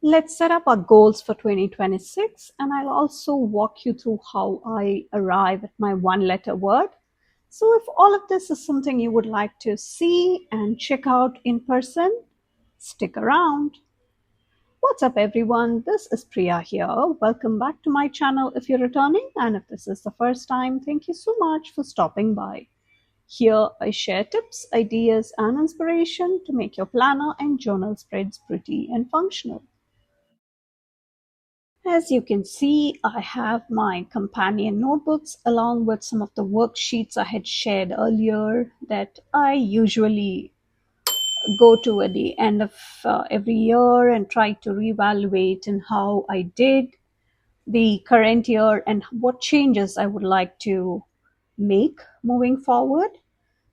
Let's set up our goals for 2026, and I'll also walk you through how I arrive at my one letter word. So, if all of this is something you would like to see and check out in person, stick around. What's up, everyone? This is Priya here. Welcome back to my channel if you're returning, and if this is the first time, thank you so much for stopping by. Here, I share tips, ideas, and inspiration to make your planner and journal spreads pretty and functional. As you can see, I have my companion notebooks along with some of the worksheets I had shared earlier that I usually go to at the end of every year and try to reevaluate in how I did the current year and what changes I would like to make moving forward.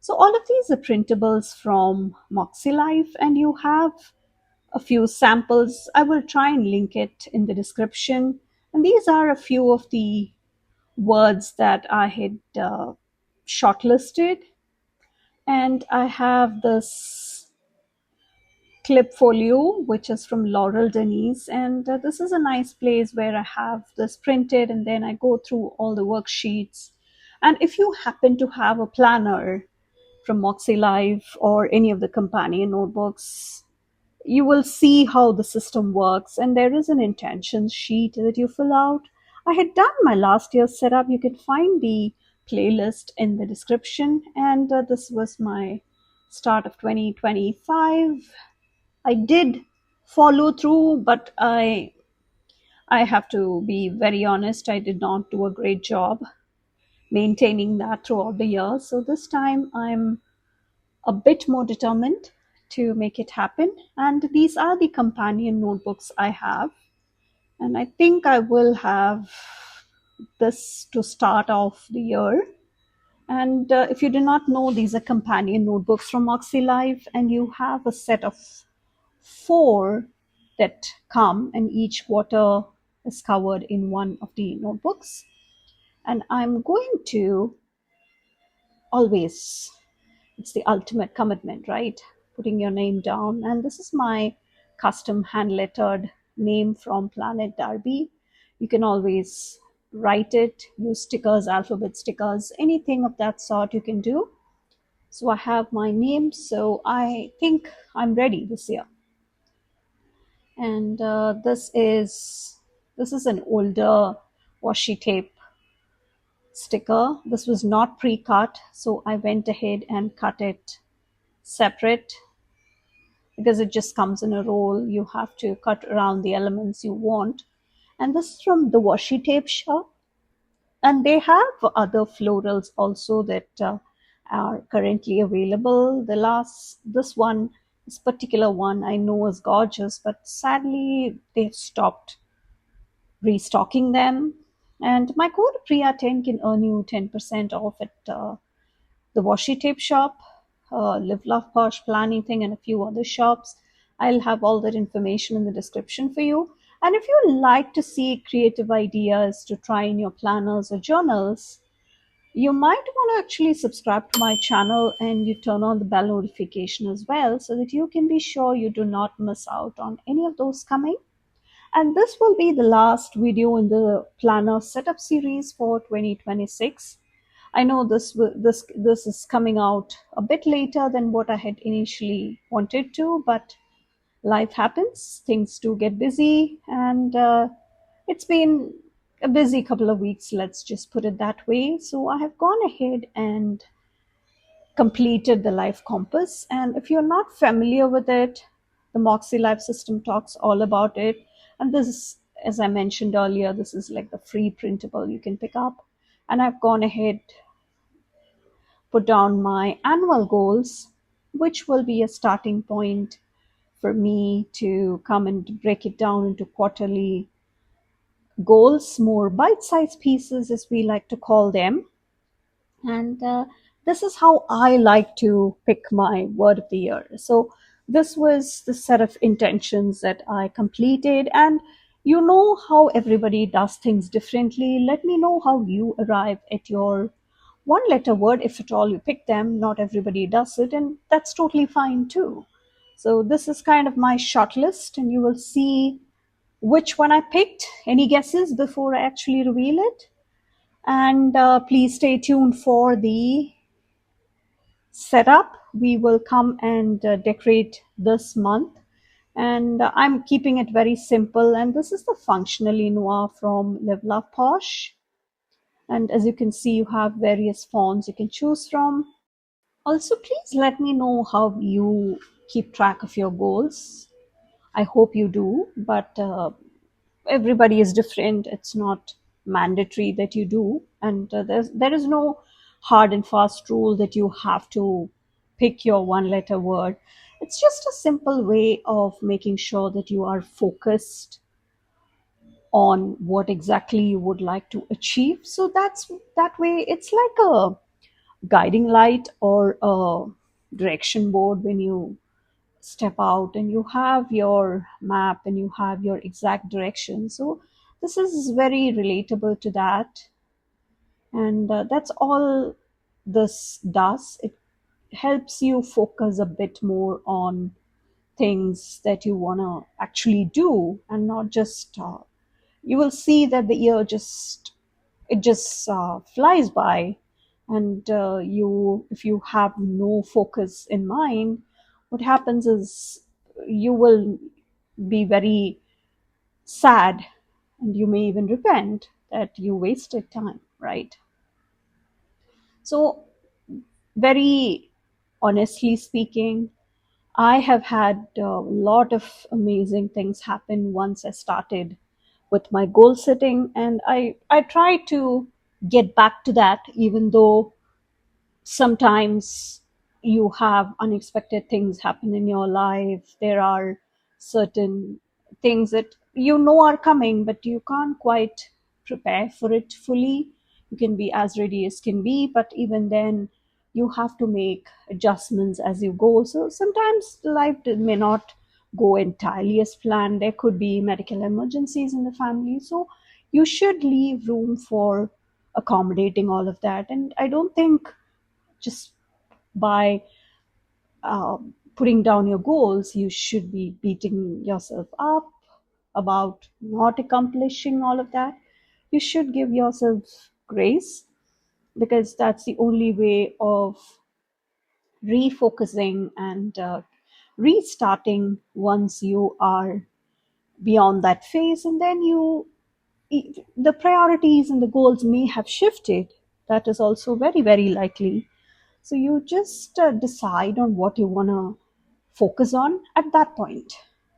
So all of these are printables from Moxie Life, and you have a few samples. I will try and link it in the description. And these are a few of the words that I had shortlisted. And I have this clip folio, which is from Laurel Denise. And this is a nice place where I have this printed and then I go through all the worksheets. And if you happen to have a planner from Moxie Life or any of the companion notebooks, you will see how the system works, and there is an intention sheet that you fill out. I had done my last year's setup. You can find the playlist in the description, and this was my start of 2025. I did follow through, but I have to be very honest, I did not do a great job maintaining that throughout the year. So this time I'm a bit more determined to make it happen. And these are the companion notebooks I have. And I think I will have this to start off the year. And if you do not know, these are companion notebooks from Moxie Life, and you have a set of four that come, and each quarter is covered in one of the notebooks. And I'm going to always, it's the ultimate commitment, right? Putting your name down. And this is my custom hand lettered name from Planet Darby. You can always write it, use stickers, alphabet stickers, anything of that sort you can do. So I have my name, so I think I'm ready this year. And this is an older washi tape sticker. This was not pre-cut, so I went ahead and cut it separate because it just comes in a roll. You have to cut around the elements you want. And this is from the washi tape shop, and they have other florals also that are currently available. This particular one I know is gorgeous, but sadly they've stopped restocking them. And my code Priya10 can earn you 10% off at the washi tape shop, Live Love Posh, Planning Thing, and a few other shops. I'll have all that information in the description for you. And if you like to see creative ideas to try in your planners or journals, you might want to actually subscribe to my channel and you turn on the bell notification as well so that you can be sure you do not miss out on any of those coming. And this will be the last video in the planner setup series for 2026. I know this is coming out a bit later than what I had initially wanted to, but life happens. Things do get busy, and it's been a busy couple of weeks. Let's just put it that way. So I have gone ahead and completed the Life Compass. And if you're not familiar with it, the Moxie Life system talks all about it. And this is, as I mentioned earlier, this is like the free printable you can pick up. And I've gone ahead, put down my annual goals, which will be a starting point for me to come and break it down into quarterly goals, more bite-sized pieces, as we like to call them. And this is how I like to pick my word of the year. So this was the set of intentions that I completed, and you know how everybody does things differently. Let me know how you arrive at your one letter word. If at all you pick them, not everybody does it, and that's totally fine too. So this is kind of my short list, and you will see which one I picked. Any guesses before I actually reveal it? And please stay tuned for the setup. We will come and decorate this month. And I'm keeping it very simple. And this is the Functionally Noir from Live Love Posh. And as you can see, you have various fonts you can choose from. Also, please let me know how you keep track of your goals. I hope you do, but everybody is different. It's not mandatory that you do, and there is no hard and fast rule that you have to pick your one letter word. It's just a simple way of making sure that you are focused on what exactly you would like to achieve. So that way it's like a guiding light or a direction board when you step out and you have your map and you have your exact direction. So this is very relatable to that. And that's all this does. It helps you focus a bit more on things that you want to actually do, and not just you will see that the year just it just flies by. And you if you have no focus in mind, what happens is you will be very sad, and you may even repent that you wasted time, right? So, very honestly speaking, I have had a lot of amazing things happen once I started with my goal setting, and I try to get back to that, even though sometimes you have unexpected things happen in your life. There are certain things that you know are coming, but you can't quite prepare for it fully. You can be as ready as can be, but even then you have to make adjustments as you go. So sometimes life may not go entirely as planned. There could be medical emergencies in the family, so you should leave room for accommodating all of that. And I don't think just by putting down your goals, you should be beating yourself up about not accomplishing all of that. You should give yourself grace, because that's the only way of refocusing and restarting once you are beyond that phase. And then the priorities and the goals may have shifted. That is also very, very likely. So you just decide on what you want to focus on at that point,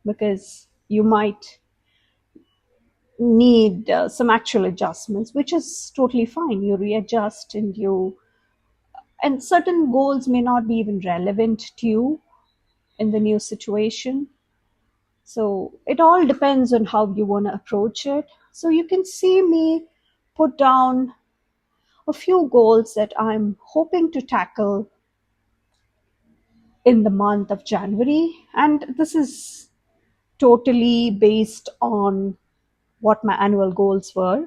because you might need some actual adjustments, which is totally fine. You readjust, and certain goals may not be even relevant to you in the new situation. So it all depends on how you want to approach it. So you can see me put down a few goals that I'm hoping to tackle in the month of January. And this is totally based on what my annual goals were.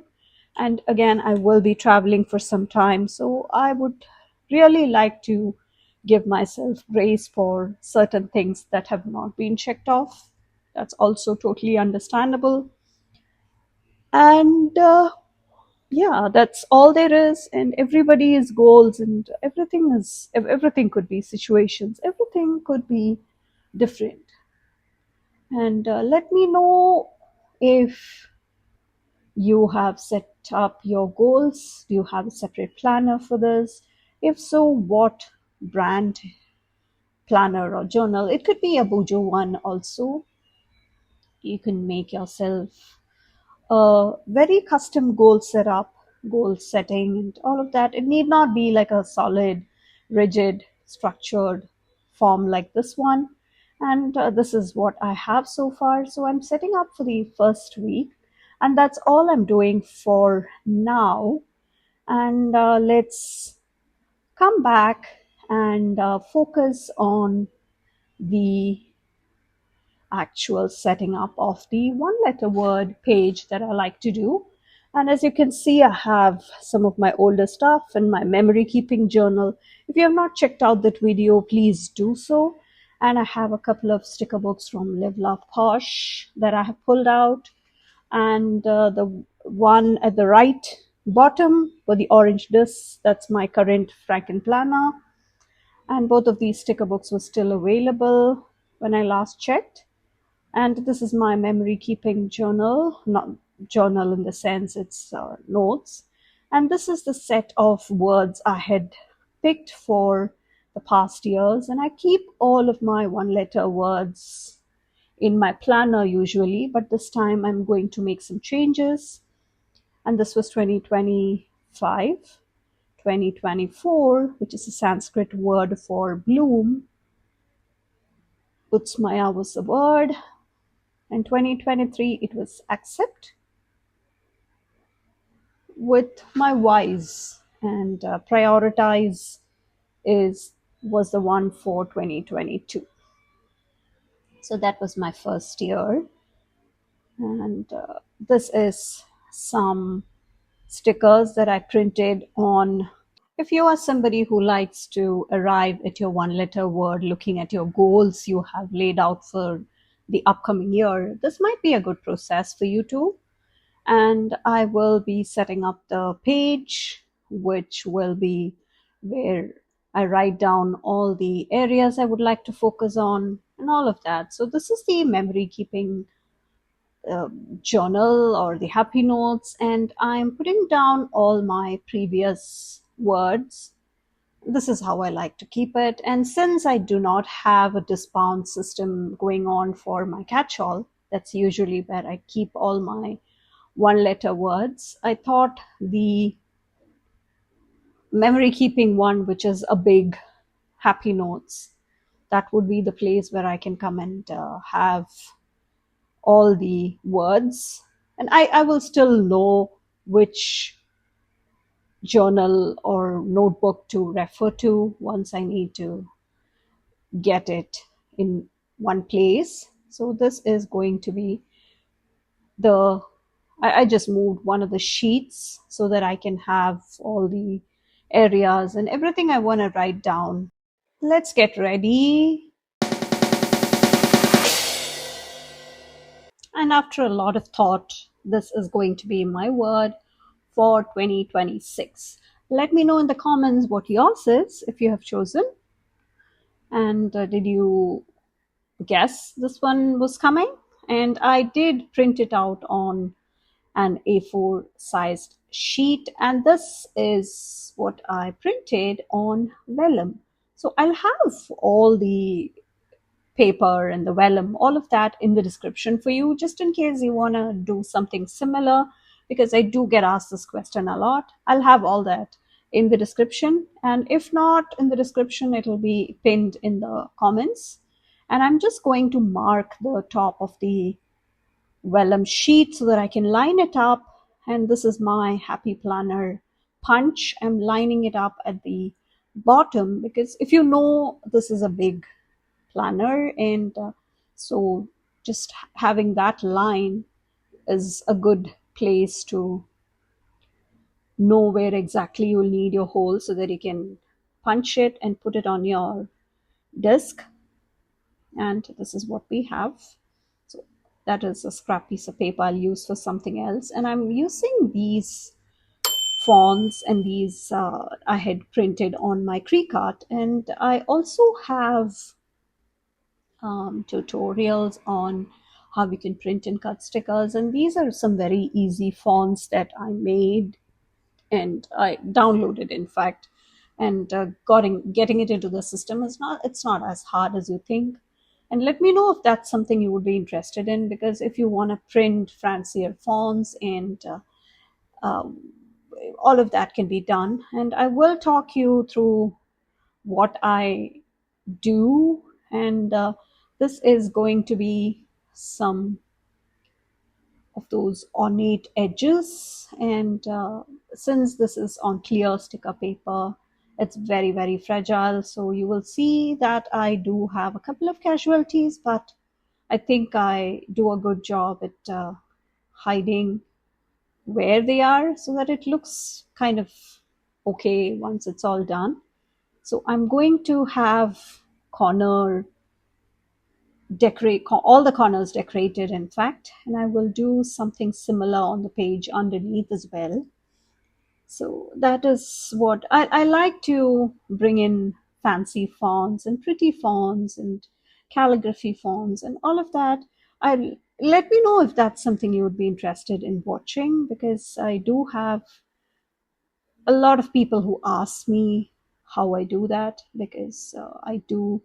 And again, I will be traveling for some time. So I would really like to give myself grace for certain things that have not been checked off. That's also totally understandable. And yeah, that's all there is. And everybody's goals and everything could be situations, everything could be different. And let me know if you have set up your goals. Do you have a separate planner for this? If so, what brand planner or journal? It could be a Bujo one also. You can make yourself a very custom goal setup, goal setting, and all of that. It need not be like a solid, rigid, structured form like this one. And this is what I have so far. So I'm setting up for the first week, and that's all I'm doing for now. And let's come back and focus on the actual setting up of the one letter word page that I like to do. And as you can see, I have some of my older stuff in my memory keeping journal. If you have not checked out that video, please do so. And I have a couple of sticker books from Live Love Posh that I have pulled out. And the one at the right bottom for the orange discs, that's my current Franken planner. And both of these sticker books were still available when I last checked. And this is my memory keeping journal, not journal in the sense it's notes. And this is the set of words I had picked for the past years. And I keep all of my one letter words in my planner usually, but this time I'm going to make some changes. And this was 2025, 2024, which is a Sanskrit word for bloom. Utsmaya was the word. And 2023, it was accept with my wise, and prioritize is was the one for 2022. So that was my first year. And this is some stickers that I printed on. If you are somebody who likes to arrive at your one letter word looking at your goals you have laid out for the upcoming year, this might be a good process for you too. And I will be setting up the page, which will be where I write down all the areas I would like to focus on and all of that. So this is the memory keeping journal or the happy notes, and I'm putting down all my previous words. This is how I like to keep it. And since I do not have a disbound system going on for my catch-all, that's usually where I keep all my one letter words, I thought the memory keeping one, which is a big happy notes, that would be the place where I can come and have all the words. And I will still know which journal or notebook to refer to once I need to get it in one place. So this is going to be the I just moved one of the sheets so that I can have all the areas and everything I want to write down. Let's get ready. And after a lot of thought, this is going to be my word for 2026. Let me know in the comments what yours is if you have chosen. And did you guess this one was coming? And I did print it out on an A4 sized sheet, and this is what I printed on vellum. So I'll have all the paper and the vellum, all of that in the description for you, just in case you want to do something similar, because I do get asked this question a lot. I'll have all that in the description, and if not in the description, it'll be pinned in the comments. And I'm just going to mark the top of the vellum sheet so that I can line it up. And this is my happy planner punch. I'm lining it up at the bottom because if you know, this is a big planner, and so just having that line is a good place to know where exactly you'll need your hole so that you can punch it and put it on your disk. And this is what we have. So that is a scrap piece of paper I'll use for something else. And I'm using these fonts, and these I had printed on my Cricut. And I also have tutorials on how we can print and cut stickers. And these are some very easy fonts that I made and I downloaded, in fact. And getting it into the system is not, it's not as hard as you think. And let me know if that's something you would be interested in, because if you want to print fancier fonts and um, all of that can be done. And I will talk you through what I do. And this is going to be some of those ornate edges. And since this is on clear sticker paper, it's very, very fragile. So you will see that I do have a couple of casualties, but I think I do a good job at hiding where they are so that it looks kind of okay once it's all done. So I'm going to have corner decorate all the corners decorated, in fact, and I will do something similar on the page underneath as well. So that is what I like to bring in: fancy fonts and pretty fonts and calligraphy fonts and all of that. I Let me know if that's something you would be interested in watching, because I do have a lot of people who ask me how I do that, because I do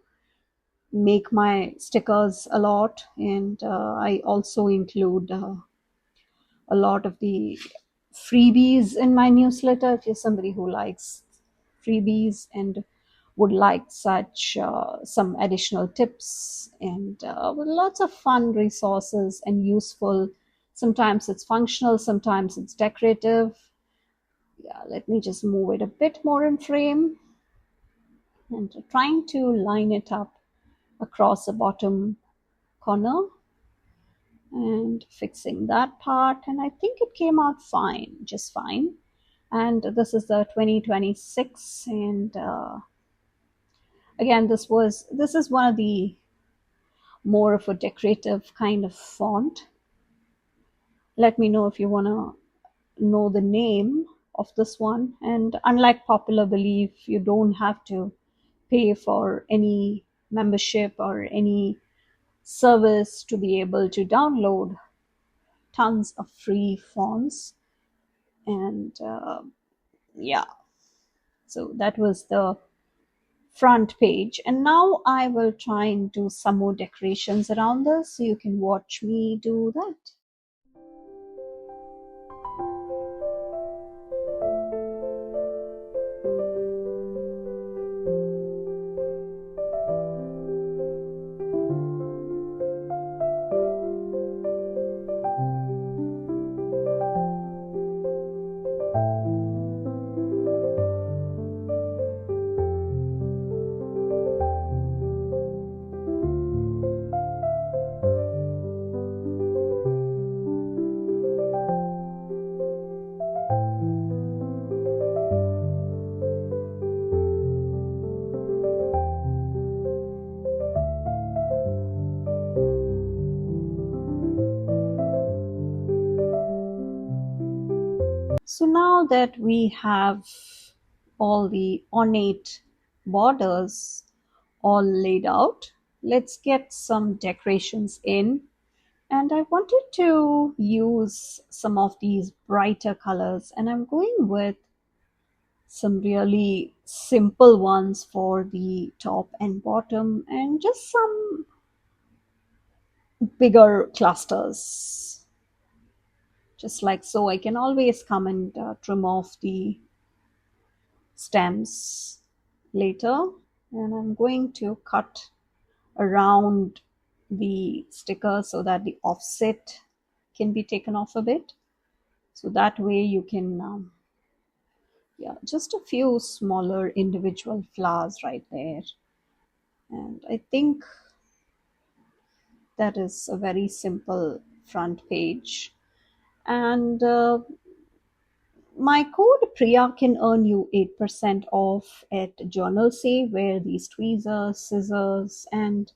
make my stickers a lot, and I also include a lot of the freebies in my newsletter. If you're somebody who likes freebies and would like such some additional tips and with lots of fun resources and useful, sometimes it's functional, sometimes it's decorative. Yeah, let me just move it a bit more in frame, and trying to line it up across the bottom corner and fixing that part, and I think it came out fine, just fine. And this is the 2026, and again, this is one of the more of a decorative kind of font. Let me know if you want to know the name of this one. And unlike popular belief, you don't have to pay for any membership or any service to be able to download tons of free fonts. And yeah, so that was the front page, and now I will try and do some more decorations around this so you can watch me do that. So now that we have all the ornate borders all laid out, let's get some decorations in. And I wanted to use some of these brighter colors, and I'm going with some really simple ones for the top and bottom, and just some bigger clusters, just like so. I can always come and trim off the stems later, and I'm going to cut around the sticker so that the offset can be taken off a bit, so that way you can yeah, just a few smaller individual flowers right there. And I think that is a very simple front page. And my code Priya can earn you 8% off at Journal Save, where these tweezers, scissors, and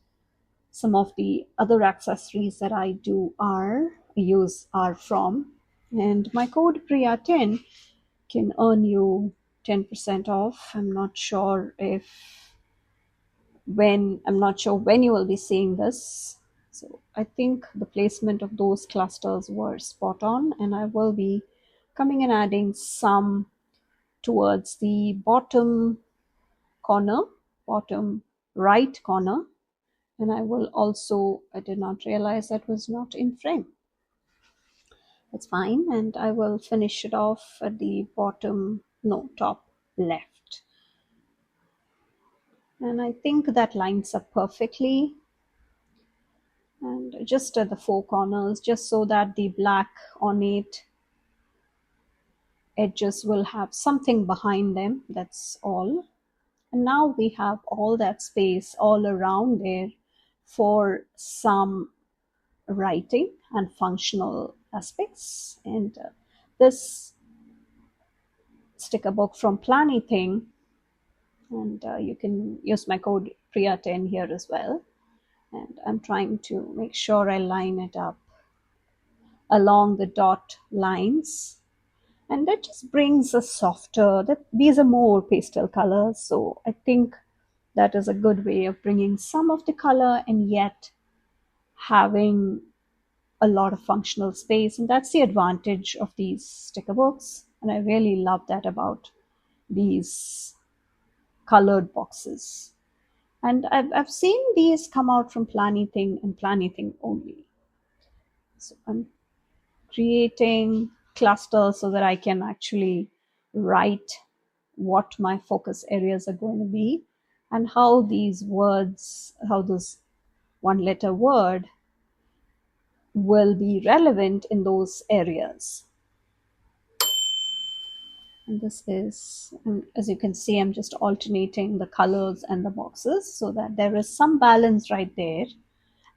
some of the other accessories that I do are use are from. And my code Priya10 can earn you 10% off. I'm not sure when you will be seeing this. So I think the placement of those clusters were spot on, and I will be coming and adding some towards the bottom corner, bottom right corner. And I will also, I did not realize that was not in frame. That's fine. And I will finish it off at the bottom, no, top left. And I think that lines up perfectly. And just at the four corners, just so that the black ornate edges will have something behind them, that's all. And now we have all that space all around there for some writing and functional aspects. And this sticker book from Planything, and you can use my code Priya10 here as well. And I'm trying to make sure I line it up along the dot lines, and that just brings a softer, that these are more pastel colors, so I think that is a good way of bringing some of the color and yet having a lot of functional space. And that's the advantage of these sticker books, and I really love that about these colored boxes. And I've seen these come out from Planything and Planything only. So I'm creating clusters so that I can actually write what my focus areas are going to be, and how these words, how this one letter word will be relevant in those areas. And this is, and as you can see, I'm just alternating the colors and the boxes so that there is some balance right there.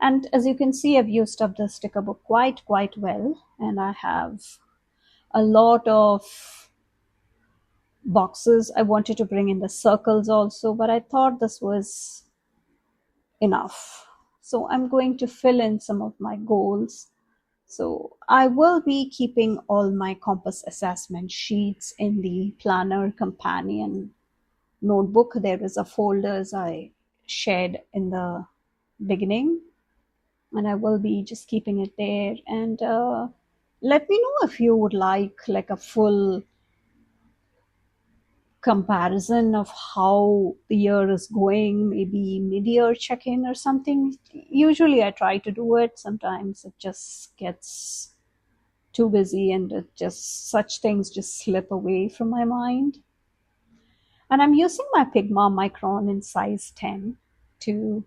And as you can see, I've used up the sticker book quite well, and I have a lot of boxes. I wanted to bring in the circles also, but I thought this was enough. So I'm going to fill in some of my goals. So I will be keeping all my compass assessment sheets in the planner companion notebook. There is a folder as I shared in the beginning, and I will be just keeping it there. And let me know if you would like a full comparison of how the year is going, maybe mid-year check-in or something. Usually I try to do it. Sometimes it just gets too busy and it just such things just slip away from my mind. And I'm using my Pigma Micron in size 10 to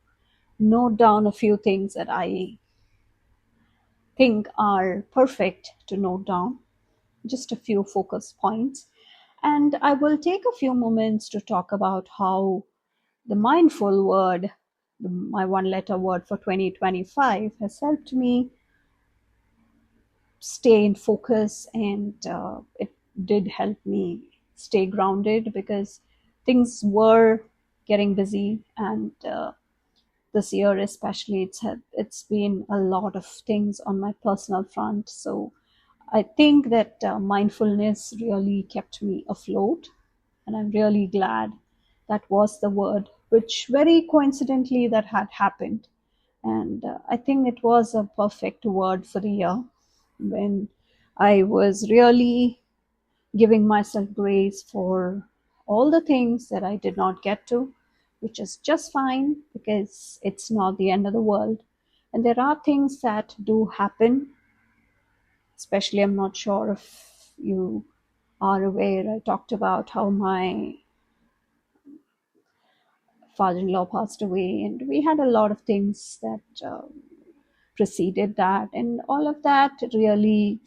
note down a few things that I think are perfect to note down, just a few focus points. And I will take a few moments to talk about how the mindful word, my one letter word for 2025, has helped me stay in focus, and it did help me stay grounded because things were getting busy, and this year especially it's been a lot of things on my personal front. So I think that mindfulness really kept me afloat, and I'm really glad that was the word, which very coincidentally that had happened. And I think it was a perfect word for the year when I was really giving myself grace for all the things that I did not get to, which is just fine because it's not the end of the world. And there are things that do happen, especially, I'm not sure if you are aware, I talked about how my father-in-law passed away, and we had a lot of things that preceded that, and all of that really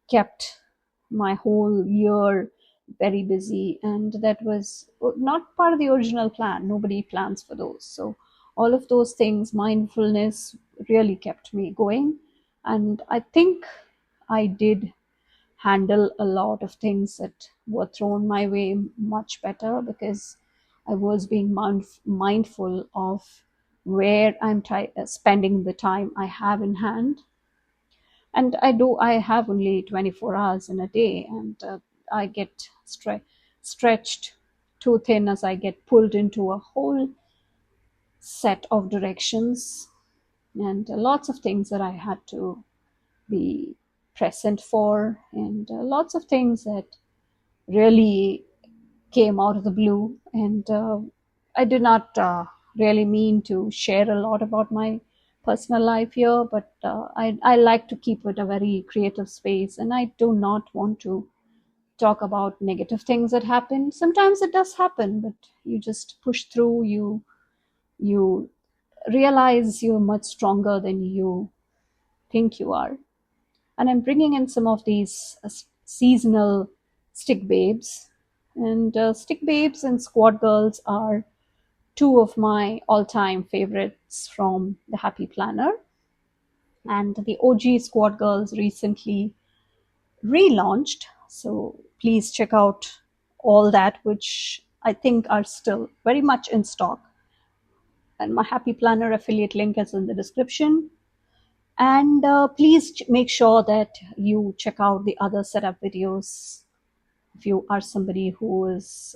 kept my whole year very busy, and that was not part of the original plan. Nobody plans for those. So all of those things, mindfulness really kept me going, and I think I did handle a lot of things that were thrown my way much better because I was being mindful of where spending the time I have in hand. And I have only 24 hours in a day, and I get stretched too thin as I get pulled into a whole set of directions, and lots of things that I had to be present for, and lots of things that really came out of the blue. And I did not really mean to share a lot about my personal life here, but I like to keep it a very creative space, and I do not want to talk about negative things that happen. Sometimes it does happen, but you just push through. You realize you're much stronger than you think you are. And I'm bringing in some of these seasonal stick babes. And stick babes and squad girls are two of my all-time favorites from the Happy Planner. And the OG squad girls recently relaunched, so please check out all that, which I think are still very much in stock. and my Happy Planner affiliate link is in the description. And please make sure that you check out the other setup videos if you are somebody who is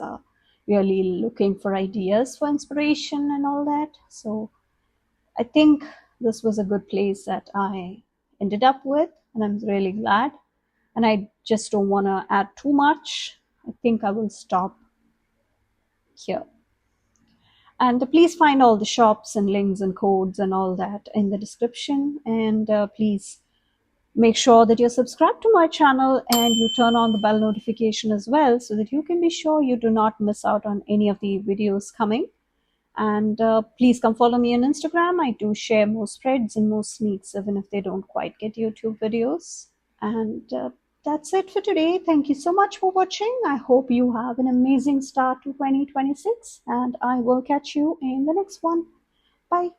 really looking for ideas for inspiration and all that. So I think this was a good place that I ended up with, and I'm really glad. And I just don't want to add too much. I think I will stop here. And please find all the shops and links and codes and all that in the description. And please make sure that you're subscribed to my channel and you turn on the bell notification as well, so that you can be sure you do not miss out on any of the videos coming. And please come follow me on Instagram. I do share more spreads and more sneaks, even if they don't quite get YouTube videos. And that's it for today. Thank you so much for watching. I hope you have an amazing start to 2026, and I will catch you in the next one. Bye.